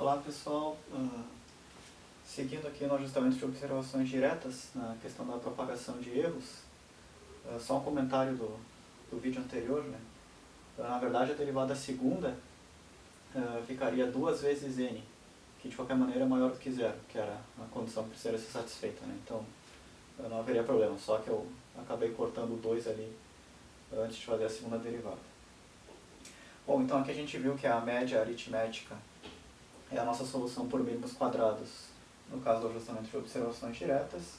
Olá pessoal, seguindo aqui no ajustamento de observações diretas na questão da propagação de erros, só um comentário do vídeo anterior, né? Na verdade a derivada segunda ficaria 2 vezes n, que de qualquer maneira é maior do que zero, que era a condição que precisaria ser satisfeita, né? Então não haveria problema, só que eu acabei cortando o 2 ali antes de fazer a segunda derivada. Bom, então aqui a gente viu que a média aritmética é a nossa solução por mínimos quadrados, no caso do ajustamento de observações diretas.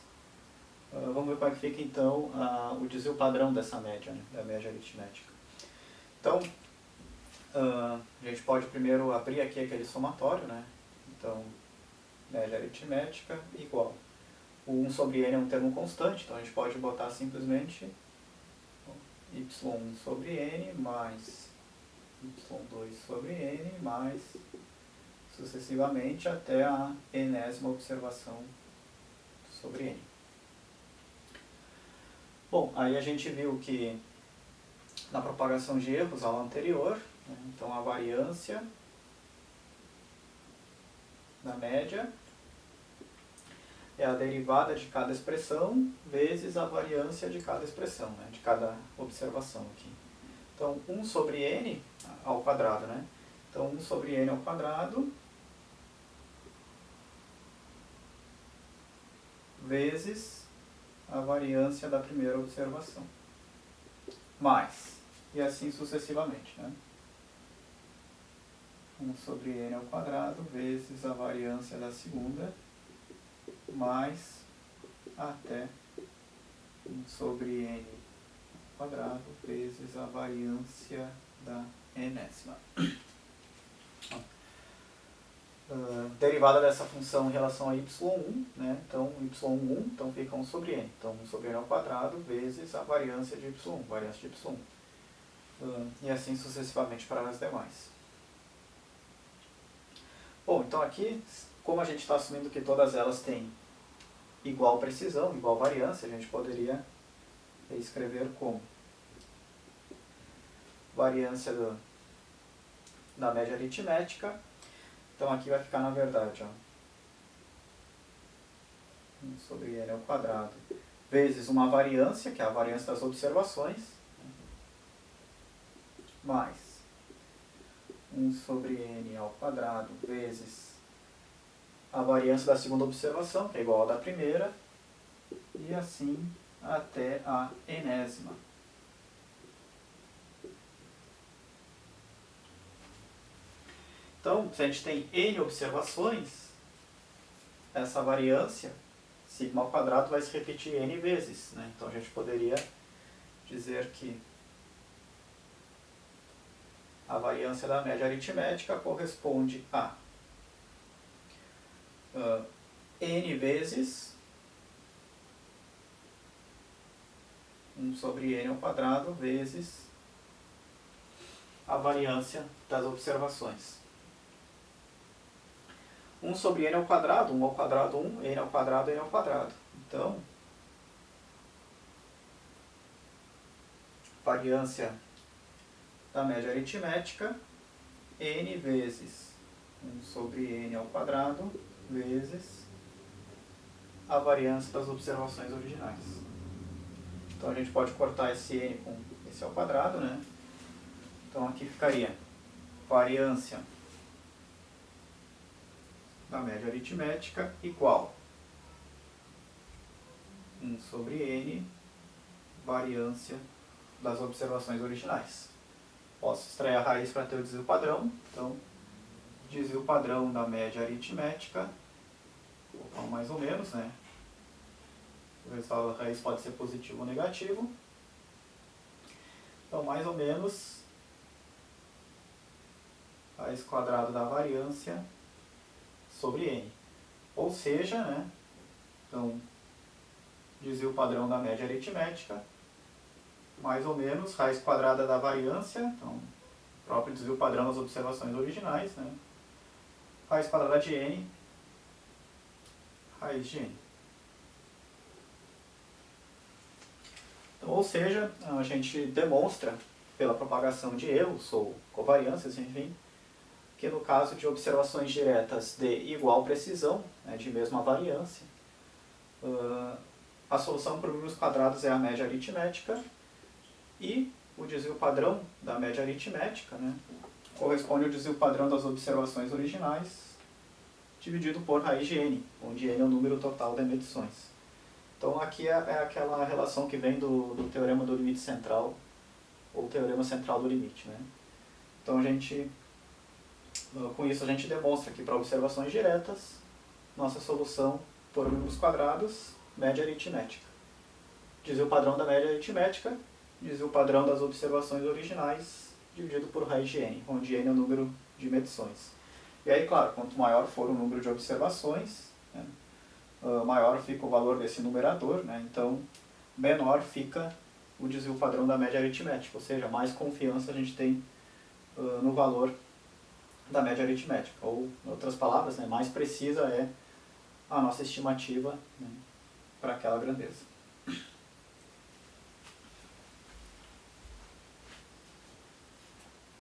Vamos ver como é que fica então o desvio padrão dessa média, né, da média aritmética. Então, a gente pode primeiro abrir aqui aquele somatório, né? Então, média aritmética igual. O 1 sobre n é um termo constante, então a gente pode botar simplesmente y1 sobre n mais y2 sobre n mais sucessivamente até a enésima observação sobre n. Bom, aí a gente viu que na propagação de erros, aula anterior, né, então a variância da média é a derivada de cada expressão vezes a variância de cada expressão, né, de cada observação aqui. Então, 1 sobre n ao quadrado, né? Então, 1 sobre n ao quadrado vezes a variância da primeira observação. Mais. E assim sucessivamente, né? 1 sobre n ao quadrado vezes a variância da segunda, mais até 1 sobre n ao quadrado vezes a variância da enésima. Derivada dessa função em relação a y1, né? Então y1 então fica 1 sobre n. Então 1 sobre n ao quadrado vezes a variância de y1, variância de y1. E assim sucessivamente para as demais. Bom, então aqui, como a gente está assumindo que todas elas têm igual precisão, igual variância, a gente poderia escrever como variância da média aritmética. Então aqui vai ficar na verdade, ó, 1 sobre n ao quadrado vezes uma variância, que é a variância das observações, mais 1 sobre n ao quadrado vezes a variância da segunda observação, que é igual à da primeira, e assim até a enésima. Então, se a gente tem n observações, essa variância, sigma ao quadrado, vai se repetir n vezes, né? Então a gente poderia dizer que a variância da média aritmética corresponde a n vezes 1 sobre n ao quadrado vezes a variância das observações. 1 sobre n ao quadrado, 1 ao quadrado 1, n ao quadrado, n ao quadrado. Então, variância da média aritmética, n vezes 1 sobre n ao quadrado vezes a variância das observações originais. Então a gente pode cortar esse n com esse ao quadrado, né? Então aqui ficaria variância da média aritmética igual 1 sobre n variância das observações originais. Posso extrair a raiz para ter o desvio padrão. Então, desvio padrão da média aritmética, vou colocar um mais ou menos, né? O resultado da raiz pode ser positivo ou negativo. Então, mais ou menos, raiz quadrada da variância sobre n. Ou seja, né? Então, desvio padrão da média aritmética, mais ou menos, raiz quadrada da variância, então, próprio desvio padrão das observações originais, né? Raiz quadrada de n, raiz de n. Então, ou seja, a gente demonstra, pela propagação de erros ou covariâncias, enfim, que no caso de observações diretas de igual precisão, né, de mesma variância, a solução por números quadrados é a média aritmética e o desvio padrão da média aritmética, né, corresponde ao desvio padrão das observações originais dividido por raiz de n, onde n é o número total de medições. Então aqui é aquela relação que vem do teorema do limite central, ou teorema central do limite, né. Então com isso a gente demonstra que para observações diretas, nossa solução por números quadrados, média aritmética. Desvio padrão da média aritmética, desvio padrão das observações originais, dividido por raiz de n, onde n é o número de medições. E aí, claro, quanto maior for o número de observações, né, maior fica o valor desse numerador, né, então menor fica o desvio padrão da média aritmética, ou seja, mais confiança a gente tem no valor da média aritmética, ou, em outras palavras, né, mais precisa é a nossa estimativa, né, para aquela grandeza.